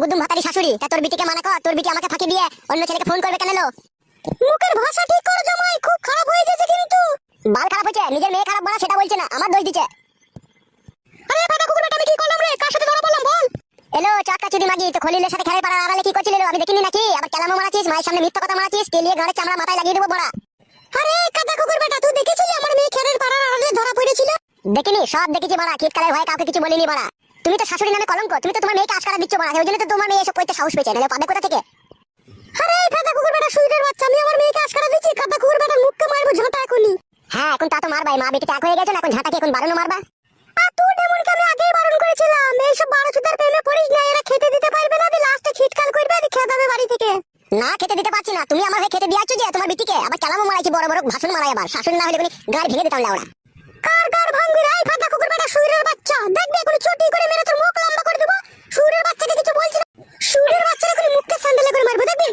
গুদুম ভাতারি শাশুড়ি, তা তোর বিটিকে মানা কর, তোর বিটি আমাকে ফাঁকি দিয়ে অন্য ছেলেকে ফোন করবে কেন লো? মুখের ভাষা ঠিক করো জামাই, খুব খারাপ হয়ে গেছে কিন্তু। বাল খারাপ হয়েছে, নিজের মেয়ে খারাপ বলা সেটা বলছে না, আমার দোষ দিচ্ছে। আরে ফাটা কুকুর বেটা, আমি কি করলাম রে? কার সাথে ধরা পড়লাম বল? এলো চাকা চুদি মাগি, তো খলিলের সাথে খেলার পাড়ার আড়ালে কি করছিলি রে? আমি দেখিনি নাকি? আবার কেলামো মারাছিস, মায়ের সামনে মিথ্যা কথা মারাছিস, তেলিয়ে ঘরে চামড়া মাথায় লাগিয়ে দেবো বড়া। আরে কাদা কুকুর বেটা, তুই দেখেছিলি আমার মেয়ে খেলার পাড়ার আড়ালে ধরা পড়েছিল? দেখিনি, সব দেখেছি বড়া, শীতকালের ভয়ে কাউকে কিছু বলিনি বড়া। তুমি তো শাশুড়ি নামে কলঙ্ক, তুমি তো তোমার মেয়েকে আশকারা দিচ্ছ বড়া, ওই জন্য তো তোমার মেয়ে এসব করতে সাহস পেয়েছে, নাহলে পাবে কোথা থেকে? আরে কাদা কুকুর বেটা, শুইরের বাচ্চা, আমি আমার মেয়েকে আশকারা দিচ্ছি? কাদা কুকুর বেটার মুখকে মারবো ঝাঁটা এখনই। হ্যাঁ এখন তা তো মারবাই, মা বেটিতে এক হয়ে গেছে না, এখন ঝাঁটাকে এখন বারণও মারবা। আর তুই ডেমনকে আমি আগেই বারণ করেছিলাম, এইসব বারোচুদার প্রেমে পড়িস না, এরা খেতে দিতে পারবে না, লাস্টে খিটকাল করবে, আর খেয়ে দেবে বাড়ি থেকে। না খেতে দিতে পারছি না, তুমি আমার হয়ে খেতে দিয়াছো যে তোমার বিটিকে, আবার কেলামও মারাইছি, বড় বড় ভাষণ মারাই, আবার শাশুড়ি না হলে কোনো গাড়ি ভেঙে দিতাম লাউড়া। কার গাড় ভাঙবি রে কাদা কুকুর বেটা, শুইরের বাচ্চা, দেখবি এখন চটি করে মেরে তোর মুখ লম্বা করে দেবো। শুইরের বাচ্চাকে কিছু বলছি না, শুইরের বাচ্চাকে করে মুখকে স্যান্ডেলে করে মারবো, দেখবি?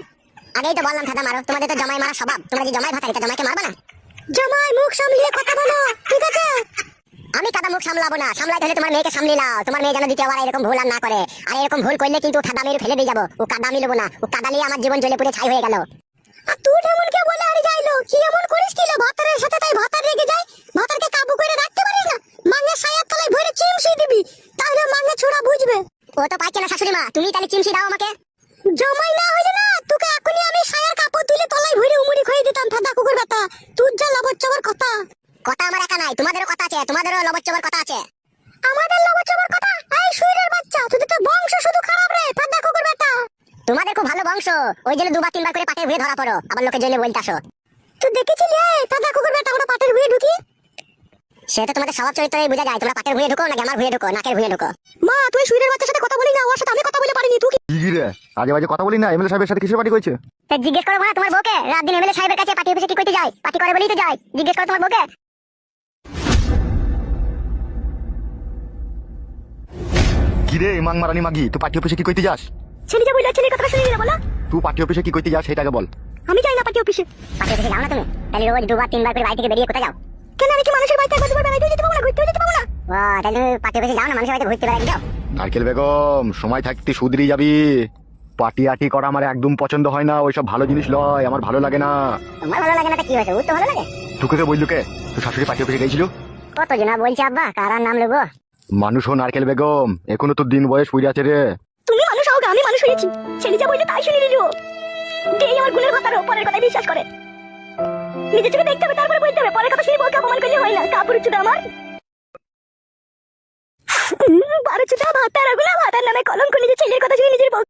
আগেই তো বললাম দাদা মারো, তোমাদের তো জামাই মারা স্বভাব, তোমরা যে জামাই ভাতারি, তা জামাইকে মারবা না? জামাই মুখ সামলিয়ে কথা বলো, ঠিক আছে? আমি কাদা মুখ সামলাবো না, সামলাইতে হলে তোমার মেয়েকে সামলে নাও, তোমার মেয়ে যেন দ্বিতীয়বার এরকম ভুল আর না করে। আর এরকম ভুল করলে কিন্তু কাদা মেরে ফেলে দিয়ে যাবো, ও কাদা আমি নেবো না, ও কাদা নিয়ে আমার জীবন জ্বলে পুড়ে ছাই হয়ে গেল। আর তুই এমনকে বলে আর যাইলো, কি এমন করিস কিলো ভাতারের সাথে, তাই ভাতার রেগে যায়? ভাতারকে কাবু করে রাখতে পারিস না? মাঙ্গের সায়ার তলায় ভরে চিমসি দিবি, তাহলে মাঙ্গে ছোড়া বুঝবে। ও তো পাচ্ছে না শাশুড়ি মা, তুমি তাহলে চিমসি দাও আমাকে। জমাই না হইলে না, তোকে এখনই আমি সায়ার কাপড় তুলে তলায় ভরে উমুড়ি খেয়ে দিতাম ফাদা কুকুর বেটা। তুই যা লবচ্চবর কথা। কথা আমার একা নাই, তোমাদেরও কথা আছে, তোমাদেরও লবচ্চবর কথা আছে। আমাদের লবচ্চবর কথা? এই শুইরের বাচ্চা, তুই তো বংশ শুধু খারাপ রে ফাদা কুকুর বেটা। তোমাদের খুব ভালো বংশ, ওই জন্য দুবার তিনবার করে পাটের ভুঁয়ে ধরা পড়ো, আবার লোকে জেলে বলতে আসো। তুই দেখেছিলি এই ফাদা কুকুর বেটা আমরা পাটের ভুঁয়ে ঢুকি? সেটা তোমাদের স্বভাব চরিত্রেই বোঝা যায়, তোমরা পাটের ভুঁয়ে ঢুকো নাকি আমার ভুঁয়ে ঢুকো, নাকের ভুঁয়ে ঢুকো। মা তুই শুইরের বাচ্চার সাথে কথা বলি না, ওর সাথে আমি কথা বলে পারিনি, তুই কি রে আজে বাজে কথা বলি না? এমএলএ সাহেবের সাথে কিসের পার্টি করেছে? তা জিজ্ঞেস করো না তোমার বউকে, রাত দিন এমএলএ সাহেবের কাছে পার্টি অফিসে কি করতে যায়? পার্টি করে বলেই তো যায়, জিজ্ঞেস করো তোমার বউকে। কি রে মাং মারানি মাগি, তুই পার্টি অফিসে কি করতে যাস? ছেলে যা বললো, ছেলের কথা শুনে নিলে বলো। তুই পার্টি অফিসে কি করতে যাস সেটাকে বল। আমি যাই না পার্টি অফিসে। পার্টি অফিসে যাও না তুমি? তাহলে রোজ দুবার তিনবার করে বাড়ি থেকে বেরিয়ে কোথায় যাও? কেন আমি কি মানুষের বাড়িতে একবার দুবার বেড়াইতে যেতে পাবো না, ঘুরতে যেতে পাবো না? ও তাহলে তুমি পার্টি অফিসে যাও না, মানুষের বাড়িতে ঘুরতে বেড়াইতে যাও? নারকেল বেগম সময় থাকতে সুধরি যাবি, পার্টি আটি করা আমার একদম পছন্দ হয় না, ওইসব ভালো জিনিস লয়, আমার ভালো লাগে না। তোমার ভালো লাগে না তো কি হয়েছে, ওর তো ভালো লাগে। তোকে কে বললো কে? তুই শাশুড়ি পার্টি অফিসে গেছিল? কত জনা বলছে আব্বা, কার আর নাম নেবো? মানুষ হো নারকেল বেগম, এখনো তোর দিন বয়স হয়ে আছে রে। তুমি মানুষ হও, আমি মানুষ হয়েছি, ছেলে যা বললে তাই শুনে নিলো। এই আমার গুণের কথা, পরের কথা বিশ্বাস করে। নিজের চোখে দেখতে হবে, তারপরে বলতে হবে, পরের কথা শুনে বউকে অপমান করলে হয় না। কাপড় চুদা আমার বারো চুদা ভাতার, ভাতার নামে কলঙ্ক, নিজের ছেলের কথা শুনে নিজের বউ